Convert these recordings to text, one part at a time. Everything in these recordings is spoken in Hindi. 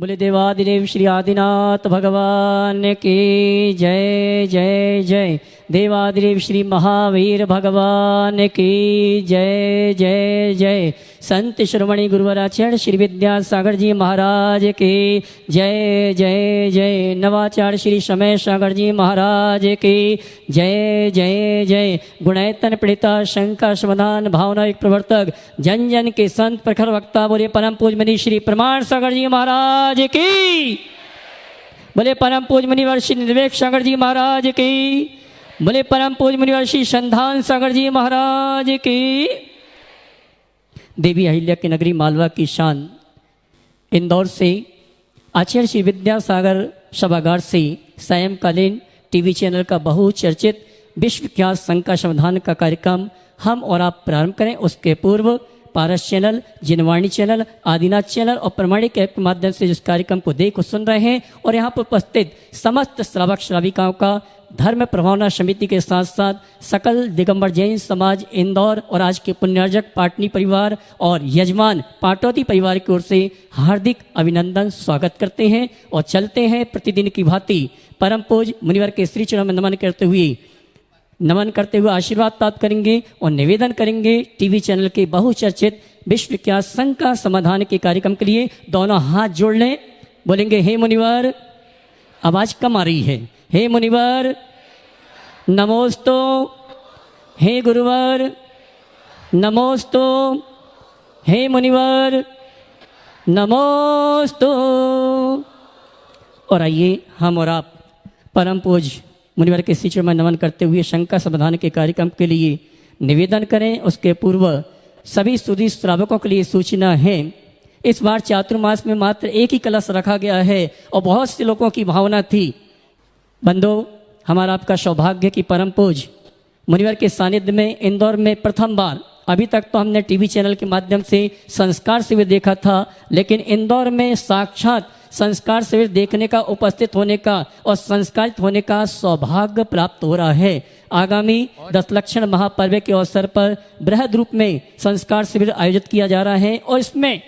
बोले देवादिदेव श्री आदिनाथ भगवान की जय जय जय। देवादिदेव श्री महावीर भगवान की जय जय जय। संत शिरोमणि गुरुवराचार्य श्री विद्यासागर जी महाराज की जय जय जय। नवाचार्य श्री समय सागर जी महाराज की जय जय जय। गुणैतन प्रणीता शंका समाधान भावना एक प्रवर्तक जन जन के संत प्रखर वक्ता बोले परम पूज मनी श्री प्रमाण सागर जी महाराज की। बोले परम पूज मुनिवर श्री निर्वेक सागर जी महाराज की। बोले परम पूज मुनिवर श्री संधान सागर जी महाराज की। देवी अहिल्या की नगरी मालवा की शान इंदौर से आचार्य श्री विद्यासागर सभागार से सायंकालीन टीवी चैनल का बहुचर्चित विश्वविख्यात संका समाधान का कार्यक्रम हम और आप प्रारंभ करें। उसके पूर्व पारस चैनल, जिनवाणी चैनल, आदिनाथ चैनल और प्रमाणिक ऐप के माध्यम से जिस कार्यक्रम को देख और सुन रहे हैं और यहाँ पर उपस्थित समस्त श्रावक श्राविकाओं का धर्म प्रभावना समिति के साथ साथ सकल दिगंबर जैन समाज इंदौर और आज के पुण्यार्जक पाटनी परिवार और यजमान पाटौती परिवार की ओर से हार्दिक अभिनंदन स्वागत करते हैं और चलते हैं प्रतिदिन की भांति परम पूज मुनिवर के श्री चरणों में नमन करते हुए आशीर्वाद प्राप्त करेंगे और निवेदन करेंगे टीवी चैनल के बहुचर्चित विश्वविख्यात संका समाधान के कार्यक्रम के लिए दोनों हाथ जोड़ लें। बोलेंगे हे मुनिवर, आवाज कम आ रही है, हे मुनिवर नमोस्तु, हे गुरुवर नमोस्तु, हे मुनिवर नमोस्तु। और आइए हम और आप परम पूज मुनिवर के शिष्य में नमन करते हुए शंका समाधान के कार्यक्रम के लिए निवेदन करें। उसके पूर्व सभी सुधी श्रावकों के लिए सूचना है, इस बार चातुर्मास में मात्र एक ही कलश रखा गया है और बहुत से लोगों की भावना थी। बंधु, हमारा आपका सौभाग्य कि परम पूज मुनिवर के सानिध्य में इंदौर में प्रथम बार, अभी तक तो हमने टीवी चैनल के माध्यम से संस्कार शिविर देखा था, लेकिन इंदौर में साक्षात संस्कार शिविर देखने का, उपस्थित होने का और संस्कारित होने का सौभाग्य प्राप्त हो रहा है। आगामी 10 लक्षण महापर्व के अवसर पर बृहद रूप में संस्कार शिविर आयोजित किया जा रहा है और इसमें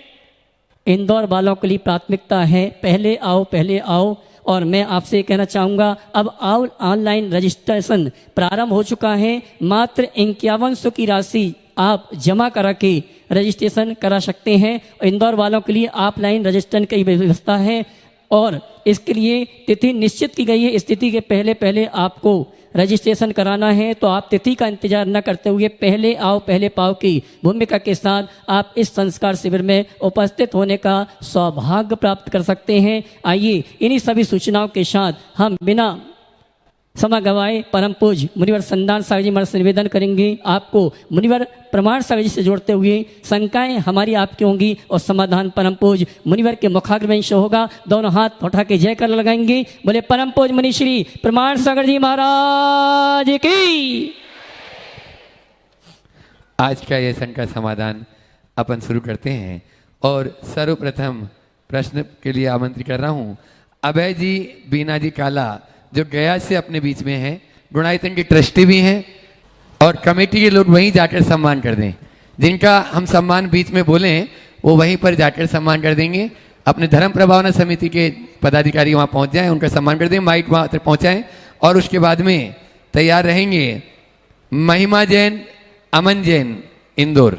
इंदौर वालों के लिए प्राथमिकता है पहले आओ। और मैं आपसे कहना चाहूँगा अब ऑनलाइन रजिस्ट्रेशन प्रारंभ हो चुका है। मात्र 5100 की राशि आप जमा करा के रजिस्ट्रेशन करा सकते हैं। इंदौर वालों के लिए ऑफलाइन रजिस्ट्रेशन की व्यवस्था है और इसके लिए तिथि निश्चित की गई है। इस तिथि के पहले आपको रजिस्ट्रेशन कराना है, तो आप तिथि का इंतजार न करते हुए पहले आओ पहले पाओ की भूमिका के साथ आप इस संस्कार शिविर में उपस्थित होने का सौभाग्य प्राप्त कर सकते हैं। आइए इन्हीं सभी सूचनाओं के साथ हम बिना समय गवाए परम पूज मुनिवर संधान सागर जी महाराज से निवेदन करेंगे आपको मुनिवर प्रमाण सागर जी से जोड़ते हुए शंकाएं हमारी आपकी होंगी और समाधान परम पूज मुनिवर के मुखाग्र से होगा। दोनों हाथ उठा के जय कर लगाएंगे। बोले परम पूज मुनि श्री प्रमाण सागर जी महाराज की। आज का यह शंका समाधान अपन शुरू करते हैं और सर्वप्रथम प्रश्न के लिए आमंत्रित कर रहा हूं अभय जी, बीना जी काला जो गया से अपने बीच में हैं, गुणायतन के ट्रस्टी भी हैं और कमेटी के लोग वहीं जाकर सम्मान कर दें। जिनका हम सम्मान बीच में बोले हैं वो वहीं पर जाकर सम्मान कर देंगे। अपने धर्म प्रभावना समिति के पदाधिकारी वहाँ पहुँच जाएं, उनका सम्मान कर दें, माइक वहाँ तक पहुँचाएं और उसके बाद में तैयार रहेंगे महिमा जैन, अमन जैन इंदौर।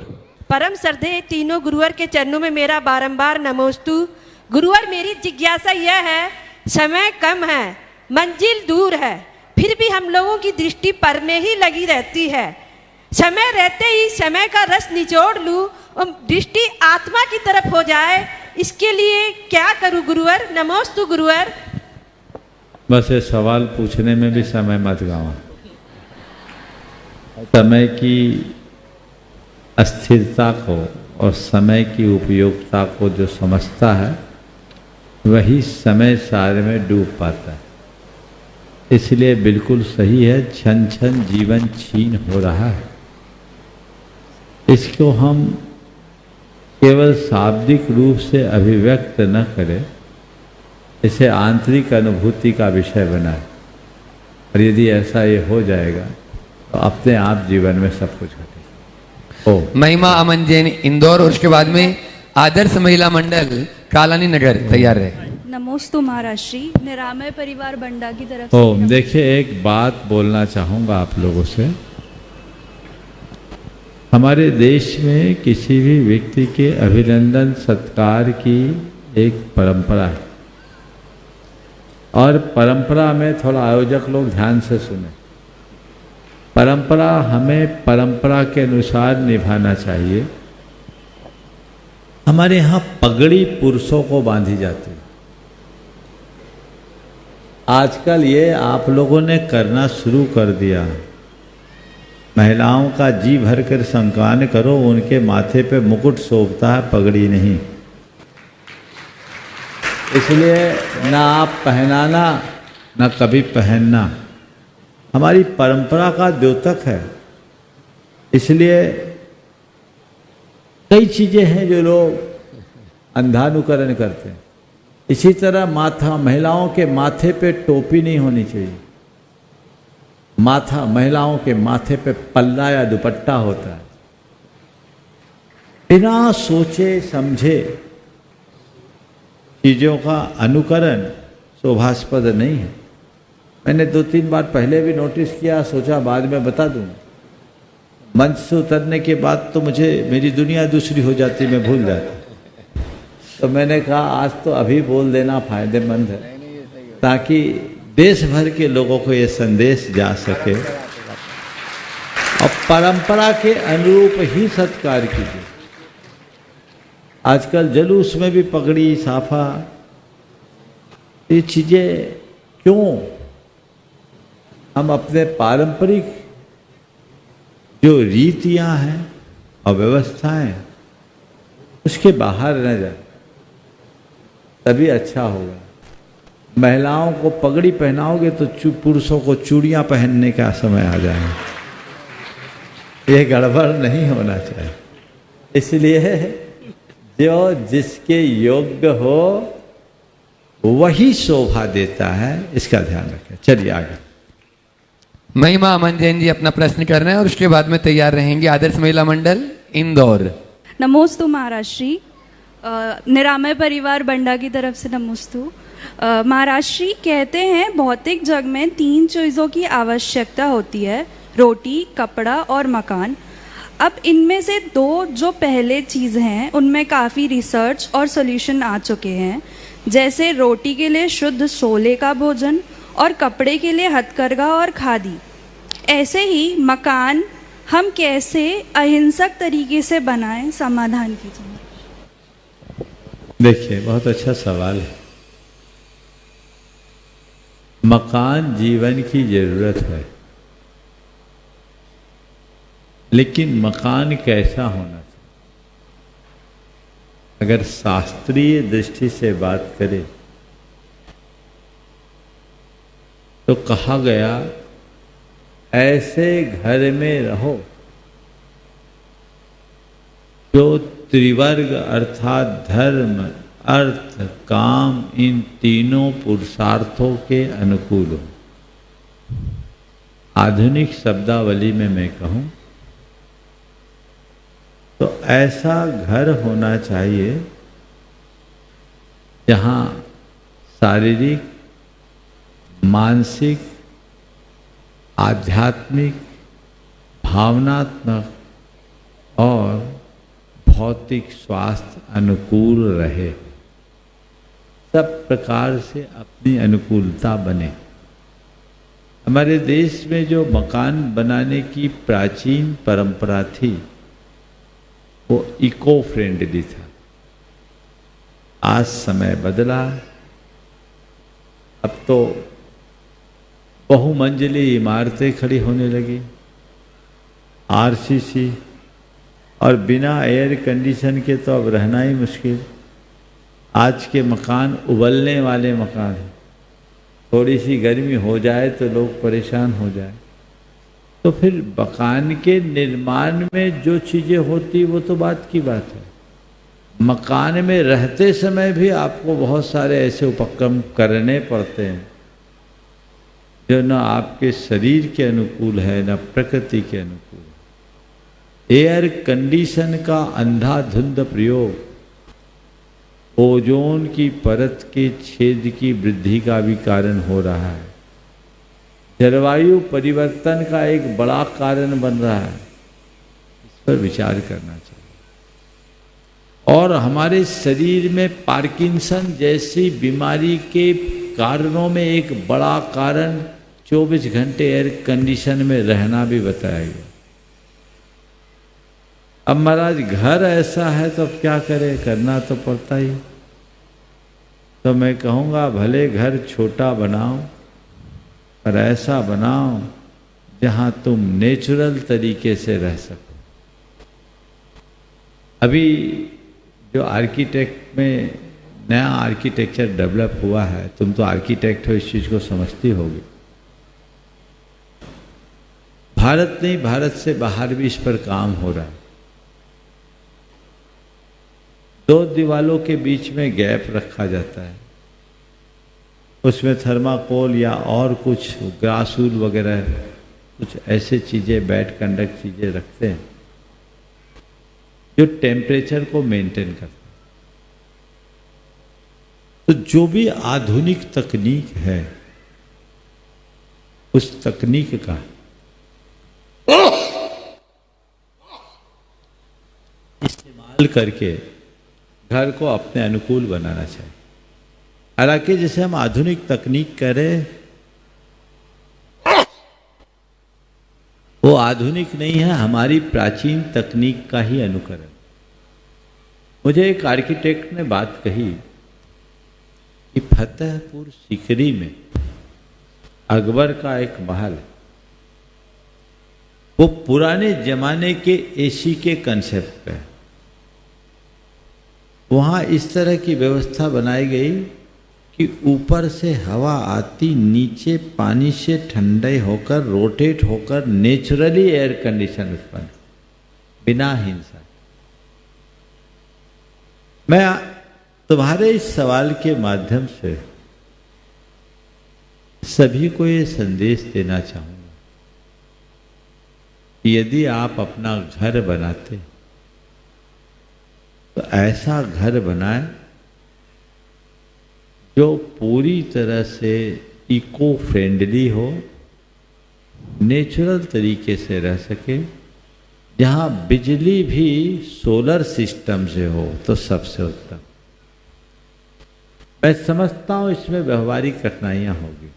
परम श्रद्धेय तीनों गुरुवर के चरणों में मेरा बारंबार नमोस्तु। गुरुवर, मेरी जिज्ञासा यह है, समय कम है, मंजिल दूर है, फिर भी हम लोगों की दृष्टि पर में ही लगी रहती है। समय रहते ही समय का रस निचोड़ लूं और दृष्टि आत्मा की तरफ हो जाए, इसके लिए क्या करूं गुरुवर? नमोस्तु गुरुवर। बस ये सवाल पूछने में भी समय मत गवा। समय की अस्थिरता को और समय की उपयोगिता को जो समझता है वही समय सारे में डूब पाता है। इसलिए बिल्कुल सही है, क्षण क्षण जीवन छीन हो रहा है। इसको हम केवल शाब्दिक रूप से अभिव्यक्त न करें, इसे आंतरिक अनुभूति का विषय बनाए और यदि ऐसा ये हो जाएगा तो अपने आप जीवन में सब कुछ घटेगा। महिमा अमन जैन इंदौर और उसके बाद में आदर्श महिला मंडल कालानी नगर तैयार रहे। नमोस्तु महाराष्ट्री, निरामय परिवार बंडा की तरफ से ओम। देखिए, एक बात बोलना चाहूँगा आप लोगों से। हमारे देश में किसी भी व्यक्ति के अभिनंदन सत्कार की एक परंपरा है, और परंपरा में थोड़ा आयोजक लोग ध्यान से सुने। परंपरा हमें परंपरा के अनुसार निभाना चाहिए। हमारे यहाँ पगड़ी पुरुषों को बांधी जाती है। आजकल ये आप लोगों ने करना शुरू कर दिया। महिलाओं का जी भर कर सम्मान करो, उनके माथे पे मुकुट शोभता है, पगड़ी नहीं। इसलिए ना आप पहनाना ना कभी पहनना, हमारी परंपरा का द्योतक है। इसलिए कई चीज़ें हैं जो लोग अंधानुकरण करते हैं। इसी तरह माथा, महिलाओं के माथे पे टोपी नहीं होनी चाहिए। माथा, महिलाओं के माथे पे पल्ला या दुपट्टा होता है। बिना सोचे समझे चीज़ों का अनुकरण शोभास्पद नहीं है। मैंने 2-3 बार पहले भी नोटिस किया, सोचा बाद में बता दूं। मंच से उतरने के बाद तो मुझे मेरी दुनिया दूसरी हो जाती, मैं भूल जाता। तो मैंने कहा आज तो अभी बोल देना फायदेमंद है, ताकि देश भर के लोगों को ये संदेश जा सके। और परंपरा के अनुरूप ही सत्कार कीजिए। आजकल जुलूस में भी पगड़ी, साफा, ये चीज़ें क्यों? हम अपने पारंपरिक जो रीतियां हैं और व्यवस्थाएं, उसके बाहर न जाए, तभी अच्छा होगा। महिलाओं को पगड़ी पहनाओगे तो पुरुषों को चूड़ियां पहनने का समय आ जाएगा। ये गड़बड़ नहीं होना चाहिए। इसलिए जो जिसके योग्य हो वही शोभा देता है, इसका ध्यान रखें। चलिए आगे। महिमा अमन जैन जी अपना प्रश्न कर रहे हैं और उसके बाद में तैयार रहेंगे आदर्श महिला मंडल इंदौर। नमोस्तु महाराष्ट्री, निरामय परिवार बंडा की तरफ से नमोस्तु। महाराष्ट्री कहते हैं भौतिक जग में 3 चीज़ों की आवश्यकता होती है, रोटी, कपड़ा और मकान। अब इनमें से 2 जो पहले चीज़ हैं उनमें काफ़ी रिसर्च और सॉल्यूशन आ चुके हैं, जैसे रोटी के लिए शुद्ध सोले का भोजन और कपड़े के लिए हथकरघा और खादी। ऐसे ही मकान हम कैसे अहिंसक तरीके से बनाएं, समाधान कीजिए। देखिए, बहुत अच्छा सवाल है। मकान जीवन की जरूरत है, लेकिन मकान कैसा होना चाहिए? अगर शास्त्रीय दृष्टि से बात करें तो कहा गया, ऐसे घर में रहो जो त्रिवर्ग अर्थात धर्म, अर्थ, काम, इन तीनों पुरुषार्थों के अनुकूल हो। आधुनिक शब्दावली में मैं कहूं तो ऐसा घर होना चाहिए जहां शारीरिक, मानसिक, आध्यात्मिक, भावनात्मक और भौतिक स्वास्थ्य अनुकूल रहे। सब प्रकार से अपनी अनुकूलता बने। हमारे देश में जो मकान बनाने की प्राचीन परंपरा थी वो इको फ्रेंडली था। आज समय बदला, अब तो बहुमंजिली इमारतें खड़ी होने लगी, आरसीसी, और बिना एयर कंडीशन के तो अब रहना ही मुश्किल। आज के मकान उबलने वाले मकान हैं। थोड़ी सी गर्मी हो जाए तो लोग परेशान हो जाए। तो फिर मकान के निर्माण में जो चीज़ें होती वो तो बात की बात है। मकान में रहते समय भी आपको बहुत सारे ऐसे उपक्रम करने पड़ते हैं जो न आपके शरीर के अनुकूल है न प्रकृति के अनुकूल। एयर कंडीशन का अंधाधुंध प्रयोग ओजोन की परत के छेद की वृद्धि का भी कारण हो रहा है, जलवायु परिवर्तन का एक बड़ा कारण बन रहा है। इस पर विचार करना चाहिए। और हमारे शरीर में पार्किंसन जैसी बीमारी के कारणों में एक बड़ा कारण 24 घंटे एयर कंडीशन में रहना भी बताया गया। अब महाराज घर ऐसा है तो अब क्या करें, करना तो पड़ता ही। तो मैं कहूँगा भले घर छोटा बनाओ पर ऐसा बनाओ जहाँ तुम नेचुरल तरीके से रह सको। अभी जो आर्किटेक्ट में नया आर्किटेक्चर डेवलप हुआ है, तुम तो आर्किटेक्ट हो, इस चीज़ को समझती होगी। भारत नहीं, भारत से बाहर भी इस पर काम हो रहा है। 2 दीवालों के बीच में गैप रखा जाता है, उसमें थर्माकोल या और कुछ ग्रासूल वगैरह कुछ ऐसे चीज़ें, बैड कंडक्ट चीज़ें रखते हैं जो टेम्परेचर को मेंटेन करते हैं। तो जो भी आधुनिक तकनीक है, उस तकनीक का इस्तेमाल करके घर को अपने अनुकूल बनाना चाहिए। हालांकि जैसे हम आधुनिक तकनीक करें, वो आधुनिक नहीं है, हमारी प्राचीन तकनीक का ही अनुकरण। मुझे एक आर्किटेक्ट ने बात कही कि फतेहपुर सीकरी में अकबर का एक महल है, वो पुराने जमाने के एसी के कंसेप्ट पे है। वहाँ इस तरह की व्यवस्था बनाई गई कि ऊपर से हवा आती, नीचे पानी से ठंडे होकर रोटेट होकर नेचुरली एयर कंडीशन उत्पन्न, बिना हिंसा। मैं तुम्हारे इस सवाल के माध्यम से सभी को ये संदेश देना चाहूँगा कि यदि आप अपना घर बनाते तो ऐसा घर बनाए जो पूरी तरह से इको फ्रेंडली हो, नेचुरल तरीके से रह सके, जहाँ बिजली भी सोलर सिस्टम से हो तो सबसे उत्तम। मैं समझता हूँ इसमें व्यवहारिक कठिनाइयाँ होगी,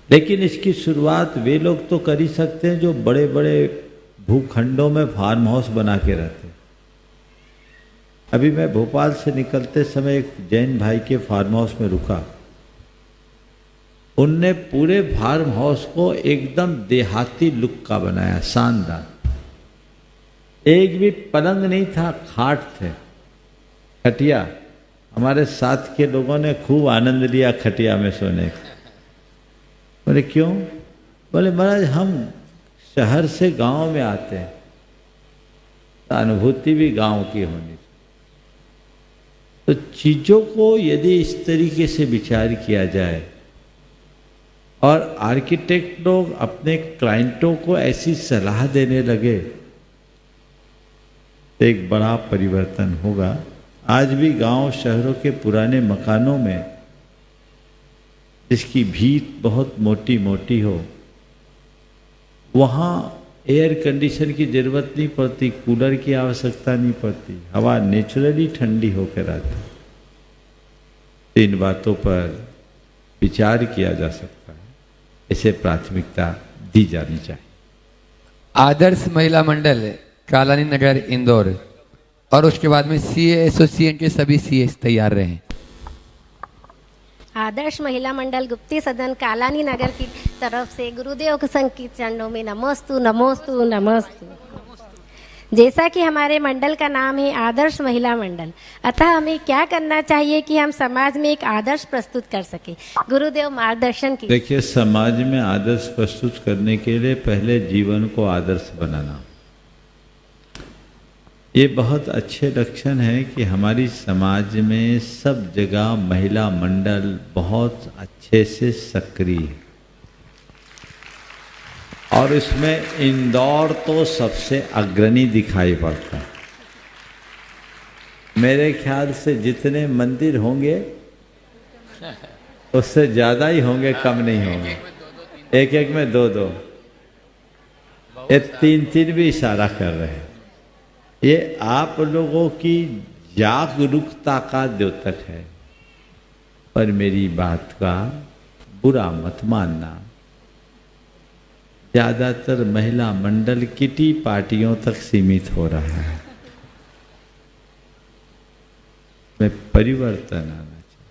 लेकिन इसकी शुरुआत वे लोग तो कर ही सकते हैं जो बड़े बड़े भूखंडों में फार्म हाउस बना के रहते हैं। अभी मैं भोपाल से निकलते समय एक जैन भाई के फार्म हाउस में रुका। उनने पूरे फार्म हाउस को एकदम देहाती लुक का बनाया, शानदार। एक भी पलंग नहीं था, खाट थे, खटिया। हमारे साथ के लोगों ने खूब आनंद लिया खटिया में सोने का। बोले क्यों? बोले महाराज हम शहर से गांव में आते हैं तो अनुभूति भी गांव की होनी चाहिए। तो चीज़ों को यदि इस तरीके से विचार किया जाए और आर्किटेक्ट लोग अपने क्लाइंटों को ऐसी सलाह देने लगे तो एक बड़ा परिवर्तन होगा। आज भी गांव शहरों के पुराने मकानों में जिसकी भीत बहुत मोटी मोटी हो, वहाँ एयर कंडीशन की जरूरत नहीं पड़ती, कूलर की आवश्यकता नहीं पड़ती, हवा नेचुरली ठंडी होकर आती। इन बातों पर विचार किया जा सकता है, इसे प्राथमिकता दी जानी चाहिए। आदर्श महिला मंडल कालानी नगर इंदौर और उसके बाद में सीए एसोसिएशन के सभी सीए तैयार रहे। आदर्श महिला मंडल गुप्ती सदन कालानी नगर की तरफ से गुरुदेव के संग की चरणों में नमोस्तु नमोस्तु नमोस्तु। जैसा कि हमारे मंडल का नाम है आदर्श महिला मंडल, अतः हमें क्या करना चाहिए कि हम समाज में एक आदर्श प्रस्तुत कर सके? गुरुदेव मार्गदर्शन की। देखिए, समाज में आदर्श प्रस्तुत करने के लिए पहले जीवन को आदर्श बनाना, ये बहुत अच्छे लक्षण है कि हमारी समाज में सब जगह महिला मंडल बहुत अच्छे से सक्रिय है और इसमें इंदौर तो सबसे अग्रणी दिखाई पड़ता है। मेरे ख्याल से जितने मंदिर होंगे उससे ज़्यादा ही होंगे, कम नहीं होंगे। एक एक में दो दो, ये तीन तीन भी इशारा कर रहे हैं। ये आप लोगों की जागरूकता का द्योतक है। पर मेरी बात का बुरा मत मानना, ज़्यादातर महिला मंडल किटी पार्टियों तक सीमित हो रहा है। में परिवर्तन आना चाहिए।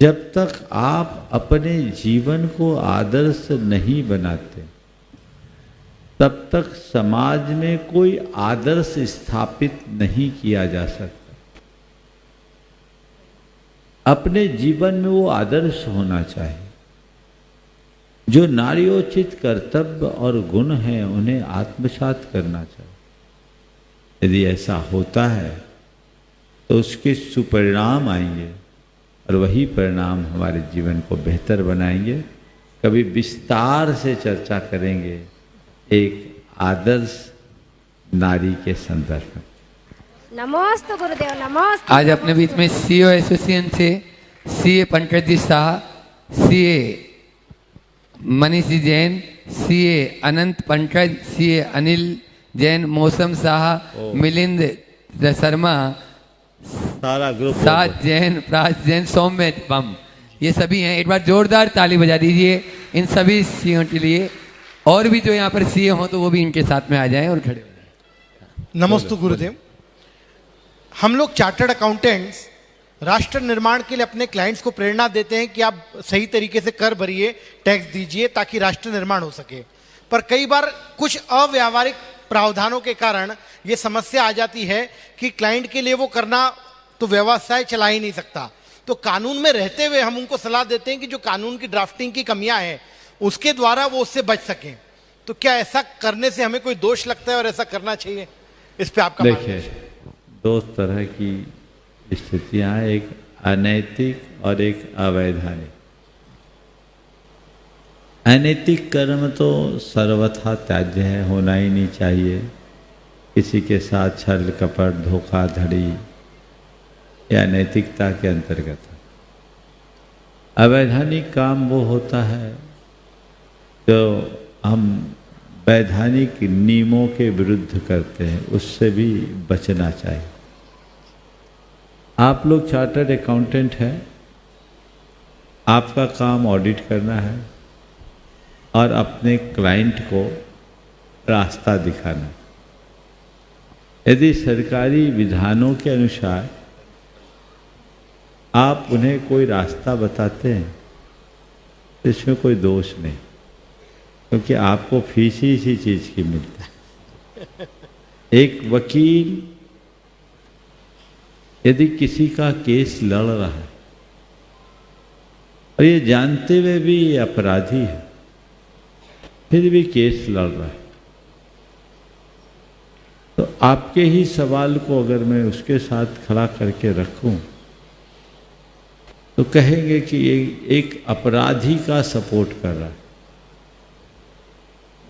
जब तक आप अपने जीवन को आदर्श नहीं बनाते, तब तक समाज में कोई आदर्श स्थापित नहीं किया जा सकता। अपने जीवन में वो आदर्श होना चाहिए। जो नार्योचित कर्तव्य और गुण हैं उन्हें आत्मसात करना चाहिए। यदि ऐसा होता है तो उसके सुपरिणाम आएंगे और वही परिणाम हमारे जीवन को बेहतर बनाएंगे। कभी विस्तार से चर्चा करेंगे एक आदर्श नारी के संदर्भ में। नमोस्तु गुरुदेव, नमोस्तु। आज अपने बीच में सीओ एसोसिएशन से सीए पंकज जी शाह, सीए मनीषी जैन, सीए अनंत पंकज, सीए अनिल जैन, मौसम शाह, मिलिंद शर्मा, सारा ग्रुप, साज जैन, प्राज जैन, सौम्य बम, ये सभी हैं। एक बार जोरदार ताली बजा दीजिए इन सभी सीओ के लिए। और भी जो यहाँ पर सीए हों तो वो भी इनके साथ में आ जाएं और खड़े हो जाएं। नमस्ते गुरुदेव। हम लोग चार्टर्ड अकाउंटेंट्स राष्ट्र निर्माण के लिए अपने क्लाइंट्स को प्रेरणा देते हैं कि आप सही तरीके से कर भरिए, टैक्स दीजिए ताकि राष्ट्र निर्माण हो सके। पर कई बार कुछ अव्यावहारिक प्रावधानों के कारण ये समस्या आ जाती है कि क्लाइंट के लिए वो करना तो व्यवसाय चला ही नहीं सकता। तो कानून में रहते हुए हम उनको सलाह देते हैं कि जो कानून की ड्राफ्टिंग की कमियां हैं उसके द्वारा वो उससे बच सकें। तो क्या ऐसा करने से हमें कोई दोष लगता है और ऐसा करना चाहिए? इस पे आपका देखिए, दो तरह की स्थितियां, एक अनैतिक और एक अवैधानिक। अनैतिक कर्म तो सर्वथा त्याज्य है, होना ही नहीं चाहिए। किसी के साथ छल कपट धोखाधड़ी या नैतिकता के अंतर्गत है। अवैधानिक काम वो होता है जो हम वैधानिक नियमों के विरुद्ध करते हैं, उससे भी बचना चाहिए। आप लोग चार्टर्ड अकाउंटेंट हैं, आपका काम ऑडिट करना है और अपने क्लाइंट को रास्ता दिखाना। यदि सरकारी विधानों के अनुसार आप उन्हें कोई रास्ता बताते हैं तो इसमें कोई दोष नहीं, क्योंकि आपको फीस ही इसी चीज की मिलती है। एक वकील यदि किसी का केस लड़ रहा है और ये जानते हुए भी ये अपराधी है, फिर भी केस लड़ रहा है, तो आपके ही सवाल को अगर मैं उसके साथ खड़ा करके रखूं तो कहेंगे कि ये एक अपराधी का सपोर्ट कर रहा है।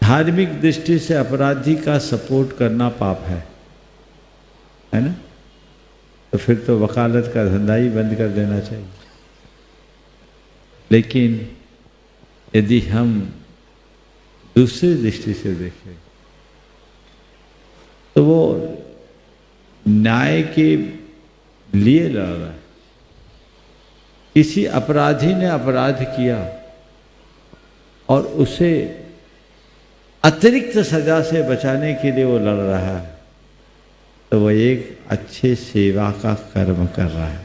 धार्मिक दृष्टि से अपराधी का सपोर्ट करना पाप है ना? तो फिर तो वकालत का धंधा ही बंद कर देना चाहिए। लेकिन यदि हम दूसरी दृष्टि से देखें तो वो न्याय के लिए लड़ रहा है। किसी अपराधी ने अपराध किया और उसे अतिरिक्त सजा से बचाने के लिए वो लड़ रहा है, तो वह एक अच्छे सेवा का कर्म कर रहा है।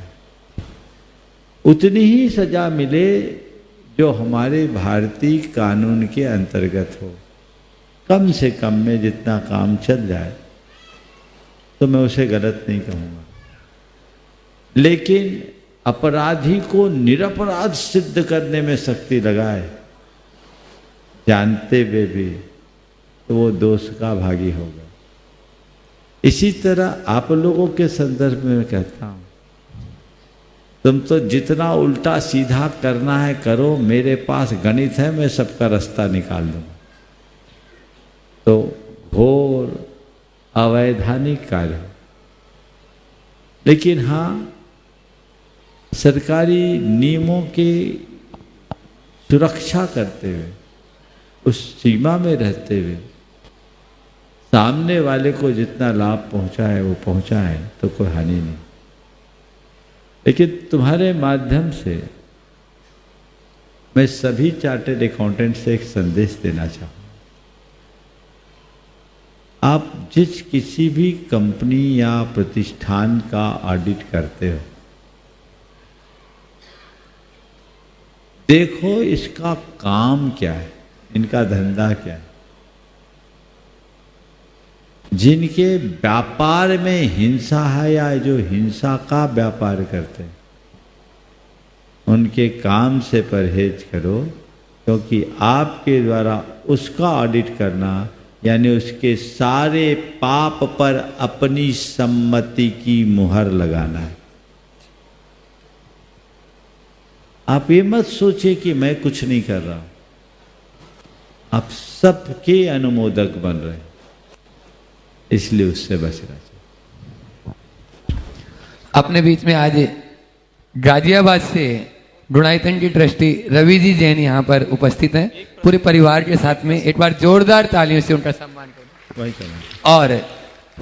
उतनी ही सजा मिले जो हमारे भारतीय कानून के अंतर्गत हो, कम से कम में जितना काम चल जाए तो मैं उसे गलत नहीं कहूँगा। लेकिन अपराधी को निरपराध सिद्ध करने में शक्ति लगाए जानते हुए भी, तो वो दोष का भागी होगा। इसी तरह आप लोगों के संदर्भ में मैं कहता हूं, तुम तो जितना उल्टा सीधा करना है करो, मेरे पास गणित है, मैं सबका रास्ता निकाल दूंगा। तो घोर अवैधानिक कार्य लेकिन हाँ, सरकारी नियमों की सुरक्षा करते हुए, उस सीमा में रहते हुए सामने वाले को जितना लाभ पहुंचाए वो पहुंचाए तो कोई हानि नहीं। लेकिन तुम्हारे माध्यम से मैं सभी चार्टर्ड अकाउंटेंट से एक संदेश देना चाहूँ। आप जिस किसी भी कंपनी या प्रतिष्ठान का ऑडिट करते हो, देखो इसका काम क्या है, इनका धंधा क्या है। जिनके व्यापार में हिंसा है या जो हिंसा का व्यापार करते हैं, उनके काम से परहेज करो, क्योंकि आपके द्वारा उसका ऑडिट करना यानी उसके सारे पाप पर अपनी सम्मति की मुहर लगाना है। आप ये मत सोचिए कि मैं कुछ नहीं कर रहा हूं, आप सबके अनुमोदक बन रहे हैं, इसलिए उससे बचना चाहिए। अपने बीच में आज गाजियाबाद से गुणायतन की ट्रस्टी रवि जी जैन यहाँ पर उपस्थित हैं, पूरे परिवार के साथ में। एक बार जोरदार तालियों से उनका सम्मान करें। और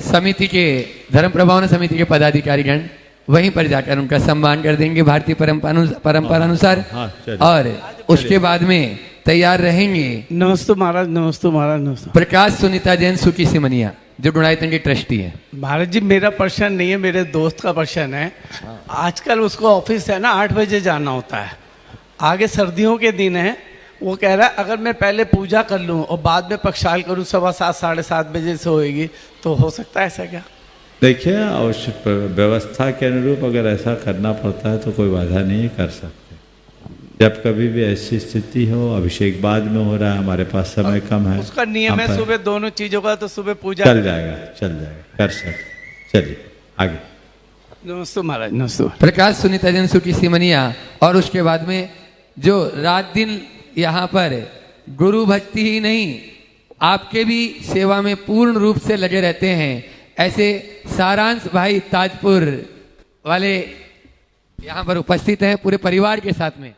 समिति के धर्म प्रभावन समिति के पदाधिकारीगण वहीं पर जाकर उनका सम्मान कर देंगे भारतीय परंपरा अनुसार। और उसके बाद में तैयार रहेंगे नमस्ते महाराज, नमस्ते महाराज, नमस्ते। प्रकाश सुनीता जैन सुकी सिमनिया जो गुणायतन की ट्रस्टी है। महाराज जी, मेरा प्रश्न नहीं है, मेरे दोस्त का प्रश्न है। आजकल उसको ऑफिस है ना 8 बजे जाना होता है, आगे सर्दियों के दिन है। वो कह रहा है अगर मैं पहले पूजा कर लूं और बाद में पक्षाल करूं 7:15 7:30 बजे से होएगी, तो हो सकता है ऐसा क्या? देखिए, आवश्यक व्यवस्था के अनुरूप अगर ऐसा करना पड़ता है तो कोई बाधा नहीं, कर सकते। जब कभी भी ऐसी स्थिति हो, अभिषेक बाद में हो रहा है, हमारे पास समय कम है, उसका नियम है सुबह दोनों चीजों का, तो सुबह पूजा चल जाएगा, कर सकते। चलिए आगे। नमस्ते महाराज, नमस्ते। प्रकाश सुनीता जैन सुकी सिमनिया। और उसके बाद में जो रात दिन यहाँ पर गुरु भक्ति ही नहीं, आपके भी सेवा में पूर्ण रूप से लगे रहते हैं, ऐसे सारांश भाई ताजपुर वाले यहाँ पर उपस्थित हैं पूरे परिवार के साथ में।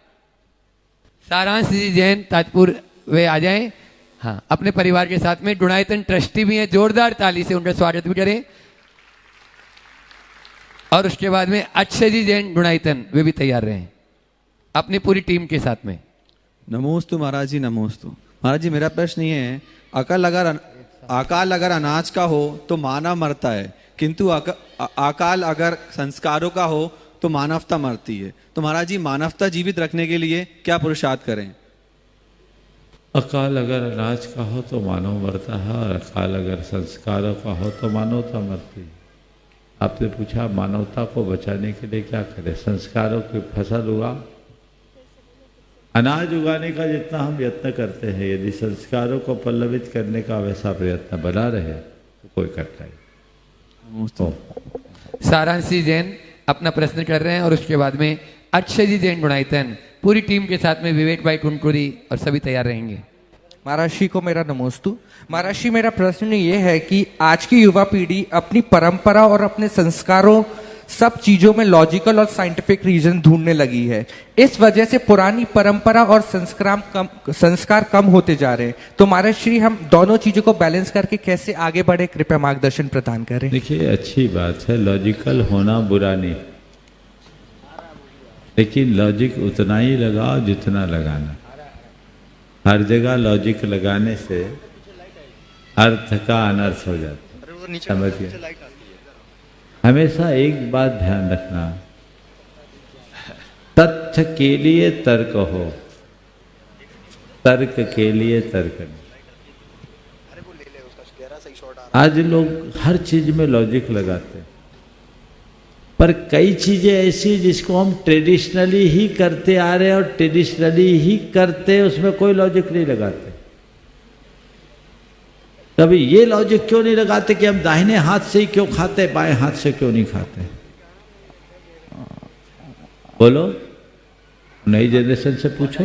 सारांश जी जैन ताजपुर वे आ जाएं, हाँ, अपने परिवार के साथ में। गुणायतन ट्रस्टी भी हैं, जोरदार ताली से उनका स्वागत भी करें। और उसके बाद में अक्षय जी जैन गुणायतन, वे भी तैयार रहें अपनी पूरी टीम के साथ में। नमोस्तु महाराज जी, नमोस्तु महाराज जी। मेरा प्रश्न ये है, अकाल अगर अनाज का हो तो मानव मरता है, किंतु अकाल अगर संस्कारों का हो तो मानवता मरती है। तो महाराज जी, मानवता जीवित रखने के लिए क्या पुरुषार्थ करें? अकाल अगर अनाज का हो तो मानव मरता है, और अकाल अगर संस्कारों का हो तो मानवता मरती है। आपने पूछा मानवता को बचाने के लिए क्या करें? संस्कारों की फसल उगा, अनाज उगाने का जितना हम यत्न करते हैं, यदि संस्कारों को पल्लवित करने का वैसा प्रयत्न बना रहे तो कोई कठिनाई। सारांश जी जैन अपना प्रश्न कर रहे हैं। और उसके बाद में अक्षय जी जैन गुणायतन पूरी टीम के साथ में, विवेक भाई कुनकुरी और सभी तैयार रहेंगे। महाराज श्री को मेरा नमोस्तु। महाराज श्री, मेरा प्रश्न ये है कि आज की युवा पीढ़ी अपनी परंपरा और अपने संस्कारों सब चीजों में लॉजिकल और साइंटिफिक रीजन ढूंढने लगी है। इस वजह से पुरानी परंपरा और संस्कार कम होते जा रहे हैं। तो महाराज श्री, हम दोनों चीजों को बैलेंस करके कैसे आगे बढ़े, कृपया मार्गदर्शन प्रदान करें। देखिए, अच्छी बात है, लॉजिकल होना बुरा नहीं, लेकिन लॉजिक उतना ही लगाओ जितना लगाना। हर जगह लॉजिक लगाने से अर्थ का अनर्थ हो जाता है, समझिए। हमेशा एक बात ध्यान रखना, तथ्य के लिए तर्क हो, तर्क के लिए तर्क नहीं। आज लोग हर चीज में लॉजिक लगाते हैं, पर कई चीजें ऐसी जिसको हम ट्रेडिशनली ही करते आ रहे हैं और ट्रेडिशनली ही करते, उसमें कोई लॉजिक नहीं लगाते। कभी ये लॉजिक क्यों नहीं लगाते कि हम दाहिने हाथ से ही क्यों खाते, बाएं हाथ से क्यों नहीं खाते? बोलो, नई जनरेशन से पूछो।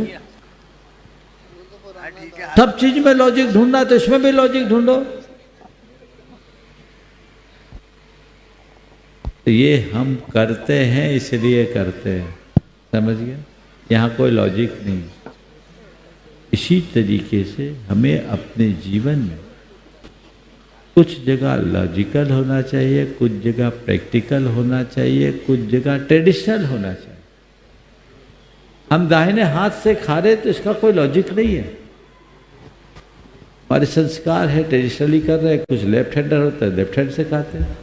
सब चीज में लॉजिक ढूंढना तो इसमें भी लॉजिक ढूंढो। तो ये हम करते हैं इसलिए करते हैं, समझ गए? यहाँ कोई लॉजिक नहीं। इसी तरीके से हमें अपने जीवन में कुछ जगह लॉजिकल होना चाहिए, कुछ जगह प्रैक्टिकल होना चाहिए, कुछ जगह ट्रेडिशनल होना चाहिए। हम दाहिने हाथ से खा रहे तो इसका कोई लॉजिक नहीं है। हमारे संस्कार है, ट्रेडिशनली कर रहे हैं। कुछ लेफ्ट हैंडर होता है, लेफ्ट हैंड से खाते हैं।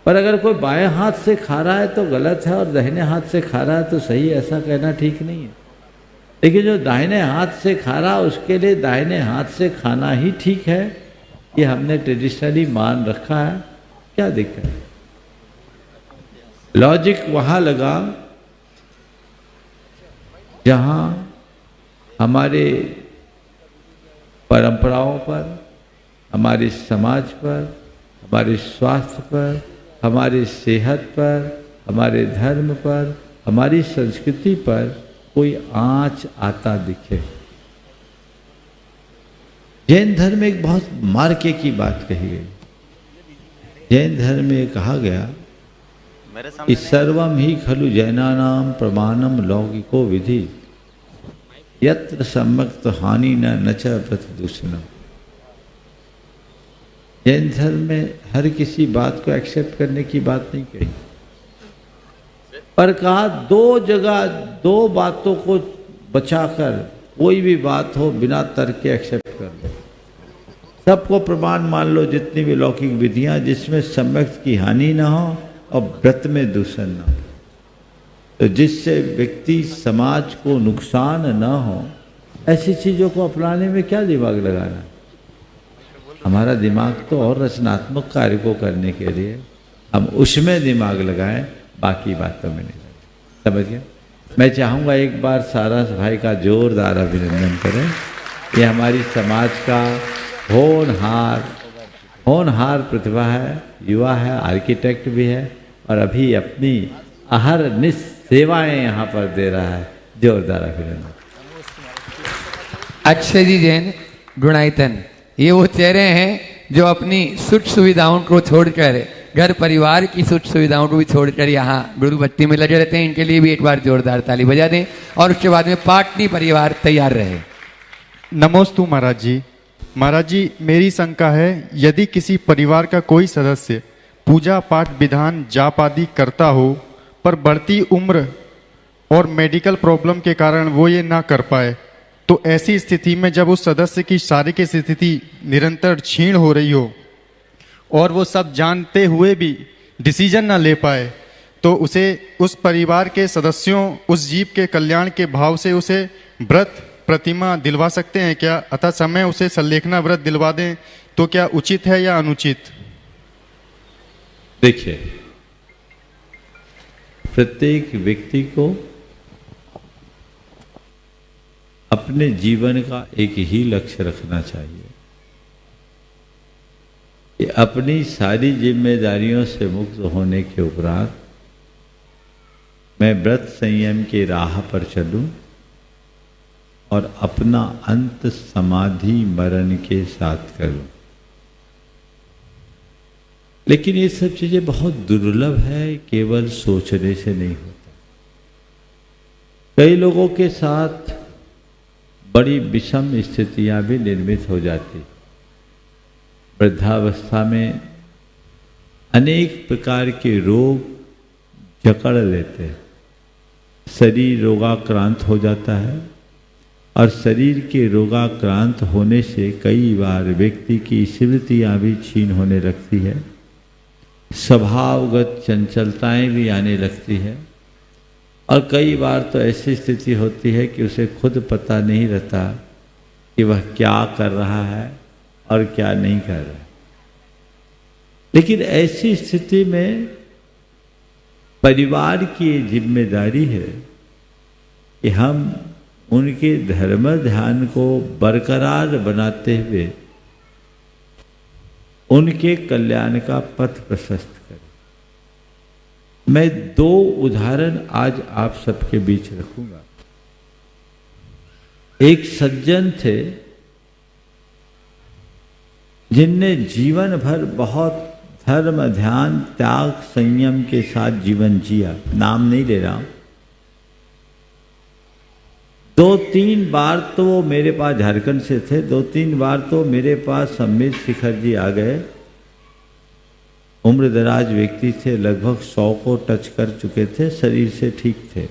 पर अगर कोई बाएं हाथ से खा रहा है तो गलत है और दाहिने हाथ से खा रहा है तो सही, ऐसा कहना ठीक नहीं है। लेकिन जो दाहिने हाथ से खा रहा उसके लिए दाहिने हाथ से खाना ही ठीक है, ये हमने ट्रेडिशनली मान रखा है, क्या दिक्कत है? लॉजिक वहां लगा जहां हमारे परंपराओं पर, हमारे समाज पर, हमारे स्वास्थ्य पर, हमारी सेहत पर, हमारे धर्म पर, हमारी संस्कृति पर कोई आंच आता दिखे। जैन धर्म में एक बहुत मार्के की बात कही गई। जैन धर्म में कहा गया कि सर्वम ही खलु जैनानाम प्रमाणम लौकिको विधि यत्र सम्यक्त हानि न च प्रतिदूषणम। जैन धर्म में हर किसी बात को एक्सेप्ट करने की बात नहीं कही, पर कहा दो जगह दो बातों को बचाकर कोई भी बात हो बिना तर्क के एक्सेप्ट कर लो। सबको प्रमाण मान लो, जितनी भी लौकिक विधियां जिसमें सम्यक की हानि ना हो और व्रत में दूषण ना हो, तो जिससे व्यक्ति समाज को नुकसान ना हो, ऐसी चीजों को अपनाने में क्या दिमाग लगाना। हमारा दिमाग तो और रचनात्मक कार्य को करने के लिए हम उसमें दिमाग लगाएं, बाकी बातों में नहीं लगाएं। समझ गए? मैं चाहूँगा एक बार सारस भाई का जोरदार अभिनंदन करें। ये हमारी समाज का होनहार प्रतिभा है, युवा है, आर्किटेक्ट भी है और अभी अपनी अहरनिश सेवाएं यहाँ पर दे रहा है। जोरदार अभिनंदन। अक्षय जी जैन गुणायतन, ये वो चेहरे हैं जो अपनी सुख सुविधाओं को छोड़कर, घर परिवार की सुख सुविधाओं को भी छोड़कर यहाँ गुरु भक्ति में लगे रहते हैं। इनके लिए भी एक बार जोरदार ताली बजा दें और उसके बाद में पाटनी परिवार तैयार रहे। नमोस्तु महाराज जी। महाराज जी, मेरी शंका है, यदि किसी परिवार का कोई सदस्य पूजा पाठ विधान जाप आदि करता हो पर बढ़ती उम्र और मेडिकल प्रॉब्लम के कारण वो ये ना कर पाए, तो ऐसी स्थिति में जब उस सदस्य की शारीरिक स्थिति निरंतर क्षीण हो रही हो और वो सब जानते हुए भी डिसीजन ना ले पाए, तो उसे उस परिवार के सदस्यों उस जीव के कल्याण के भाव से उसे व्रत प्रतिमा दिलवा सकते हैं क्या? अतः समय उसे सल्लेखना व्रत दिलवा दें तो क्या उचित है या अनुचित? देखिए, प्रत्येक व्यक्ति को अपने जीवन का एक ही लक्ष्य रखना चाहिए कि अपनी सारी जिम्मेदारियों से मुक्त होने के उपरांत मैं व्रत संयम की राह पर चलूं और अपना अंत समाधि मरण के साथ करूं। लेकिन ये सब चीजें बहुत दुर्लभ है, केवल सोचने से नहीं होता। कई लोगों के साथ बड़ी विषम स्थितियां भी निर्मित हो जाती। वृद्धावस्था में अनेक प्रकार के रोग जकड़ लेते हैं, शरीर रोगाक्रांत हो जाता है और शरीर के रोगाक्रांत होने से कई बार व्यक्ति की स्मृतियां भी क्षीण होने लगती है, स्वभावगत चंचलताएं भी आने लगती है और कई बार तो ऐसी स्थिति होती है कि उसे खुद पता नहीं रहता कि वह क्या कर रहा है और क्या नहीं कर रहा है। लेकिन ऐसी स्थिति में परिवार की जिम्मेदारी है कि हम उनके धर्म ध्यान को बरकरार बनाते हुए उनके कल्याण का पथ प्रशस्त करें। मैं दो उदाहरण आज आप सबके बीच रखूंगा। एक सज्जन थे जिनने जीवन भर बहुत धर्म ध्यान त्याग संयम के साथ जीवन जिया। नाम नहीं ले रहा हूं। 2-3 बार तो वो मेरे पास झारखंड से थे, 2-3 बार तो मेरे पास सम्मित शिखर जी आ गए। उम्र दराज व्यक्ति थे, लगभग 100 को टच कर चुके थे, शरीर से ठीक थे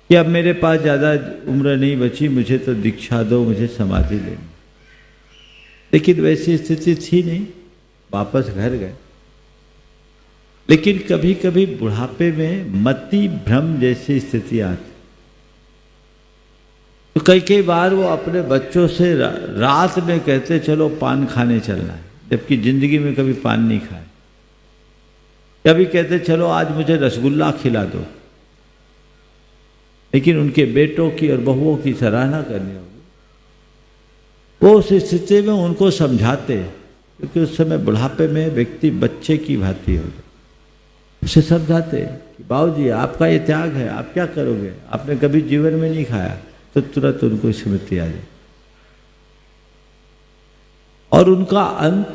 कि अब मेरे पास ज़्यादा उम्र नहीं बची, मुझे तो दीक्षा दो, मुझे समाधि लेनी। लेकिन वैसी स्थिति थी नहीं, वापस घर गए। लेकिन कभी कभी बुढ़ापे में मति भ्रम जैसी स्थिति आती, तो कई बार वो अपने बच्चों से रात में कहते चलो पान खाने चलना है, जबकि जिंदगी में कभी पान नहीं खाए। कभी कहते चलो आज मुझे रसगुल्ला खिला दो, लेकिन उनके बेटों की और बहुओं की सराहना करनी होगी। वो उस स्थिति में उनको समझाते, क्योंकि उस समय बुढ़ापे में व्यक्ति बच्चे की भांति हो जाए, उसे समझाते कि बाबूजी आपका ये त्याग है, आप क्या करोगे, आपने कभी जीवन में नहीं खाया, तो तुरंत उनको स्मृति आ जाए। और उनका अंत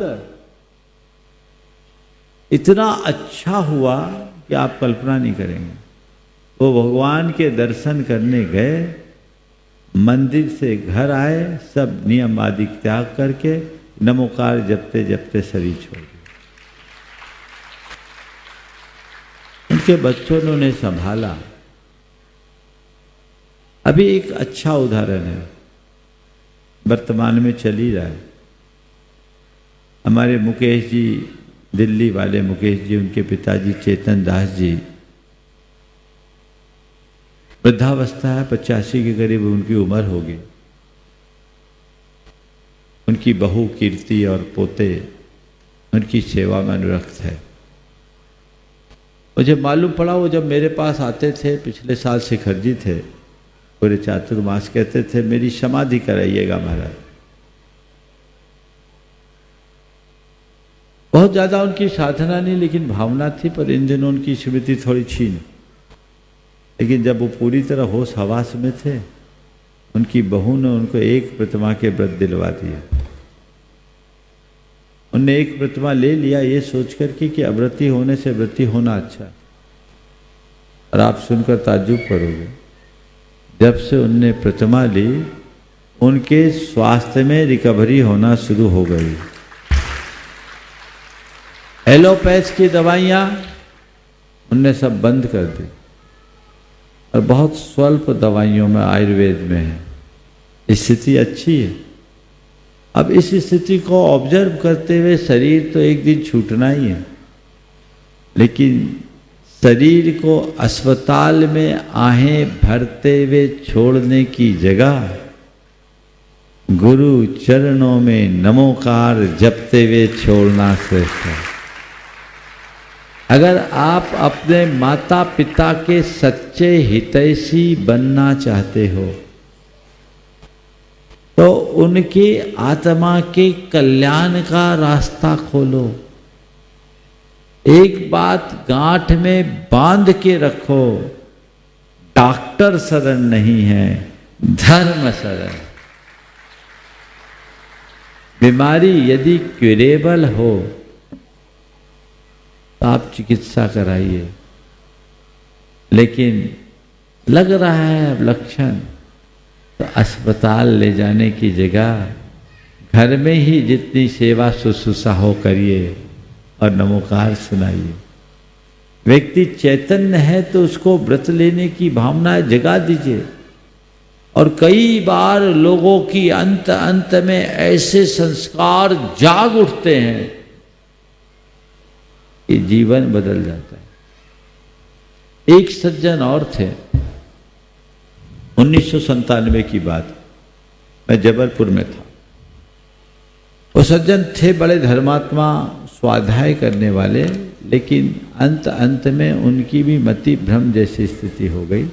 इतना अच्छा हुआ कि आप कल्पना नहीं करेंगे। वो भगवान के दर्शन करने गए, मंदिर से घर आए, सब नियम आदि त्याग करके नमोकार जपते जपते शरीर छोड़ दिया। उनके बच्चों ने उन्हें संभाला। अभी एक अच्छा उदाहरण है, वर्तमान में चल ही रहा है। हमारे मुकेश जी, दिल्ली वाले मुकेश जी, उनके पिताजी चेतन दास जी, वृद्धावस्था है, 85 के करीब उनकी उम्र होगी। उनकी बहू कीर्ति और पोते उनकी सेवा में अनुरक्त है। मुझे मालूम पड़ा, वो जब मेरे पास आते थे, पिछले साल शिखर जी थे, पूरे चातुर्मास कहते थे मेरी समाधि कराइएगा महाराज। बहुत ज्यादा उनकी साधना नहीं, लेकिन भावना थी, पर इन दिनों उनकी स्मृति थोड़ी छीन। लेकिन जब वो पूरी तरह होश हवास में थे, उनकी बहू ने उनको एक प्रतिमा के व्रत दिलवा दिया। उनने एक प्रतिमा ले लिया ये सोचकर कि अव्रती होने से व्रती होना अच्छा। और आप सुनकर ताज्जुब करोगे, जब से उनने प्रतिमा ली, उनके स्वास्थ्य में रिकवरी होना शुरू हो गई। एलोपैथ की दवाइयाँ उनने सब बंद कर दी, और बहुत स्वल्प दवाइयों में आयुर्वेद में है। स्थिति अच्छी है। अब इस स्थिति को ऑब्जर्व करते हुए शरीर तो एक दिन छूटना ही है, लेकिन शरीर को अस्पताल में आहें भरते हुए छोड़ने की जगह गुरु चरणों में नमोकार जपते हुए छोड़ना श्रेष्ठ है। अगर आप अपने माता पिता के सच्चे हितैषी बनना चाहते हो, तो उनकी आत्मा के कल्याण का रास्ता खोलो। एक बात गांठ में बांध के रखो, डॉक्टर शरण नहीं है, धर्म शरण। बीमारी यदि क्यूरेबल हो तो आप चिकित्सा कराइए, लेकिन लग रहा है अब लक्षण, तो अस्पताल ले जाने की जगह घर में ही जितनी सेवा शुश्रूषा हो करिए और नमोकार सुनाइए। व्यक्ति चैतन्य है तो उसको व्रत लेने की भावना जगा दीजिए। और कई बार लोगों की अंत अंत में ऐसे संस्कार जाग उठते हैं कि जीवन बदल जाता है। एक सज्जन और थे, 1997 की बात, मैं जबलपुर में था। वो सज्जन थे बड़े धर्मात्मा, स्वाध्याय करने वाले, लेकिन अंत अंत में उनकी भी मति भ्रम जैसी स्थिति हो गई।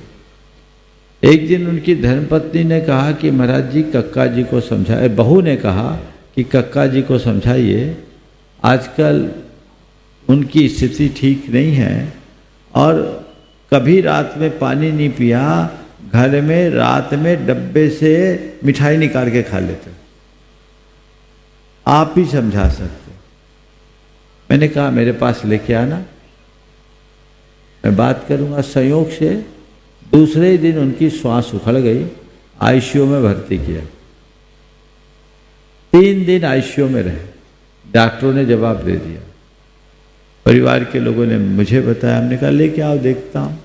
एक दिन उनकी धर्मपत्नी ने कहा कि महाराज जी कक्का जी को समझाए, बहू ने कहा कि कक्का जी को समझाइए, आजकल उनकी स्थिति ठीक नहीं है और कभी रात में पानी नहीं पिया, घर में रात में डब्बे से मिठाई निकाल के खा लेते। आप ही समझा सकते। मैंने कहा मेरे पास लेके आना, मैं बात करूंगा। संयोग से दूसरे ही दिन उनकी श्वास उखड़ गई, आईसीयू में भर्ती किया। 3 दिन आईसीयू में रहे। डॉक्टरों ने जवाब दे दिया। परिवार के लोगों ने मुझे बताया, हमने कहा लेके आओ देखता हूँ।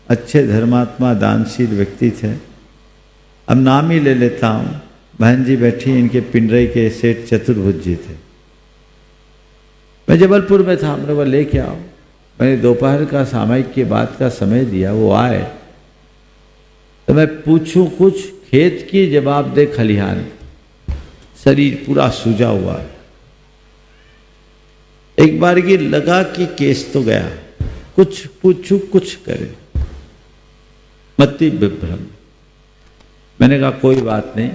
अच्छे धर्मात्मा दानशील व्यक्ति थे। अब नाम ही ले लेता हूँ। बहन जी बैठी, इनके पिंडरई के सेठ चतुर्भुज जी थे। मैं जबलपुर में था, हमने बोला लेके आओ। मैंने दोपहर का सामयिक के बाद का समय दिया, वो आए तो मैं पूछूं कुछ, खेत की जवाब दे खलिहान। शरीर पूरा सूजा हुआ। एक बार की लगा कि केस तो गया, कुछ पूछूं कुछ करे, मति विभ्रम। मैंने कहा कोई बात नहीं,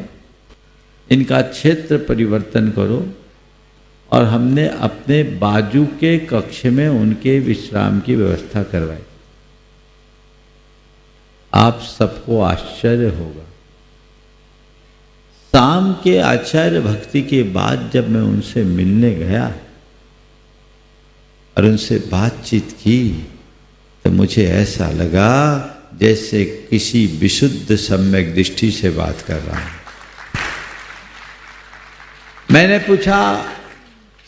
इनका क्षेत्र परिवर्तन करो। और हमने अपने बाजू के कक्ष में उनके विश्राम की व्यवस्था करवाई। आप सबको आश्चर्य होगा, शाम के आचार्य भक्ति के बाद जब मैं उनसे मिलने गया और उनसे बातचीत की तो मुझे ऐसा लगा जैसे किसी विशुद्ध सम्यक दृष्टि से बात कर रहा हूं। मैंने पूछा,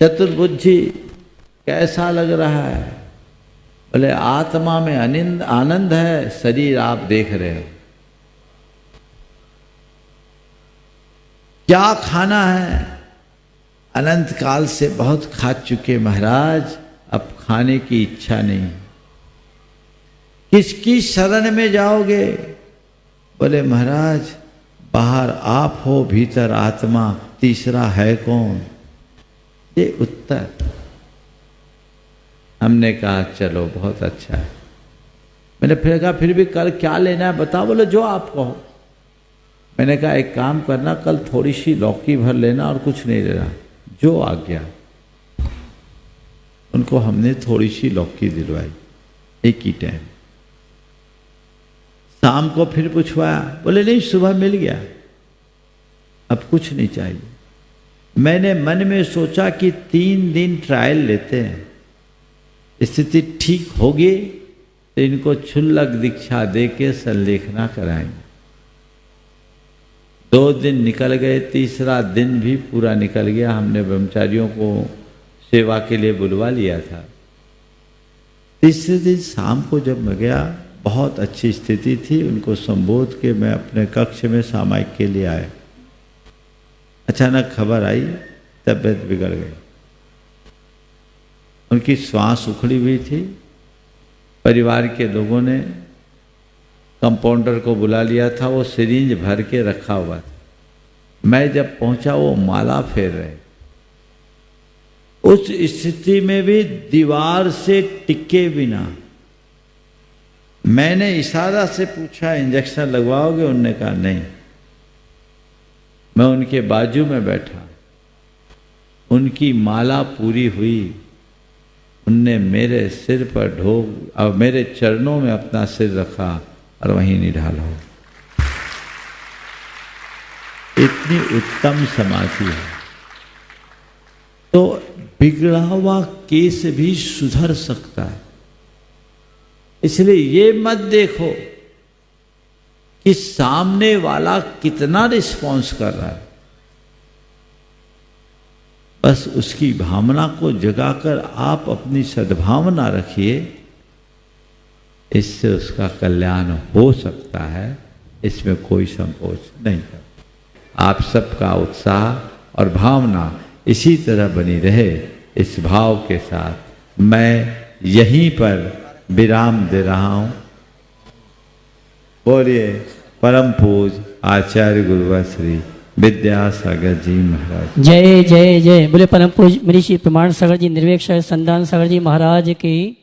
चतुर्भुज जी कैसा लग रहा है? बोले आत्मा में आनंद है, शरीर आप देख रहे हो। क्या खाना है? अनंत काल से बहुत खा चुके महाराज, अब खाने की इच्छा नहीं। किसकी शरण में जाओगे? बोले महाराज बाहर आप हो, भीतर आत्मा, तीसरा है कौन? ये उत्तर। हमने कहा चलो बहुत अच्छा है। मैंने फिर कहा फिर भी कल क्या लेना है बताओ। बोले जो आप कहो। मैंने कहा एक काम करना, कल थोड़ी सी लौकी भर लेना और कुछ नहीं लेना, जो आ गया। उनको हमने थोड़ी सी लौकी दिलवाई एक ही टाइम। शाम को फिर पूछवाया, बोले नहीं सुबह मिल गया, अब कुछ नहीं चाहिए। मैंने मन में सोचा कि 3 दिन ट्रायल लेते हैं, स्थिति ठीक होगी तो इनको क्षुल्लक दीक्षा दे के संलेखना कराएंगे। 2 दिन निकल गए, तीसरा दिन भी पूरा निकल गया। हमने ब्रह्मचारियों को सेवा के लिए बुलवा लिया था। तीसरे दिन शाम को जब मैं गया, बहुत अच्छी स्थिति थी। उनको संबोध के मैं अपने कक्ष में सामायिक के लिए आया। अचानक खबर आई तबीयत बिगड़ गई। उनकी श्वास उखड़ी हुई थी। परिवार के लोगों ने कंपाउंडर को बुला लिया था, वो सिरिंज भर के रखा हुआ था। मैं जब पहुंचा वो माला फेर रहे। उस स्थिति में भी दीवार से टिके बिना मैंने इशारा से पूछा इंजेक्शन लगवाओगे? उन्होंने कहा नहीं। मैं उनके बाजू में बैठा, उनकी माला पूरी हुई। उनने मेरे सिर पर ढोक और मेरे चरणों में अपना सिर रखा और वहीं निढाला। इतनी उत्तम समाधि है। तो बिगड़ा हुआ केस भी सुधर सकता है। इसलिए ये मत देखो कि सामने वाला कितना रिस्पॉन्स कर रहा है, बस उसकी भावना को जगाकर आप अपनी सद्भावना रखिए। इससे उसका कल्याण हो सकता है, इसमें कोई संकोच नहीं करता। आप सबका उत्साह और भावना इसी तरह बनी रहे। इस भाव के साथ मैं यहीं पर विराम दे रहा हूं। बोलिए परम पूज आचार्य गुरुवर श्री विद्यासागर जी महाराज। जय जय जय। बोले परम पूज मनीषी प्रमाण सागर जी, निर्वेक्ष संदान सागर जी महाराज की।